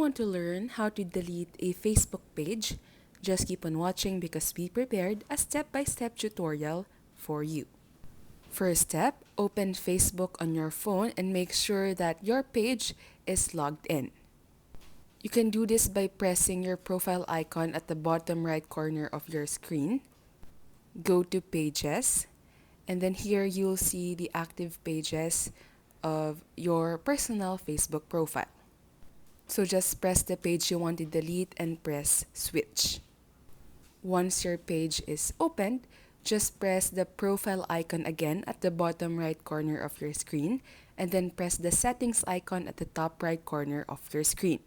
want to learn how to delete a Facebook page, just keep on watching because we prepared a step-by-step tutorial for you. First step, open Facebook on your phone and make sure that your page is logged in. You can do this by pressing your profile icon at the bottom right corner of your screen. Go to Pages, and then here you'll see the active pages of your personal Facebook profile. So just press the page you want to delete and press Switch. Once your page is opened, just press the profile icon again at the bottom right corner of your screen, and then press the settings icon at the top right corner of your screen.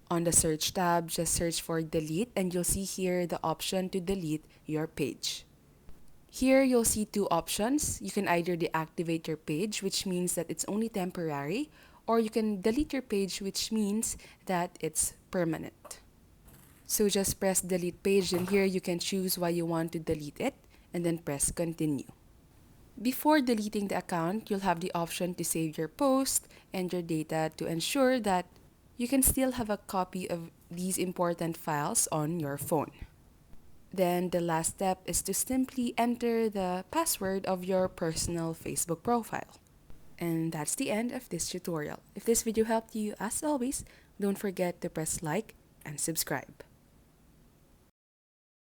On the search tab, just search for delete and you'll see here the option to delete your page. Here you'll see two options. You can either deactivate your page, which means that it's only temporary, or you can delete your page, which means that it's permanent. So just press delete page, and here you can choose why you want to delete it, and then press continue. Before deleting the account, you'll have the option to save your post and your data to ensure that you can still have a copy of these important files on your phone. Then the last step is to simply enter the password of your personal Facebook profile. And that's the end of this tutorial. If this video helped you, as always, don't forget to press like and subscribe.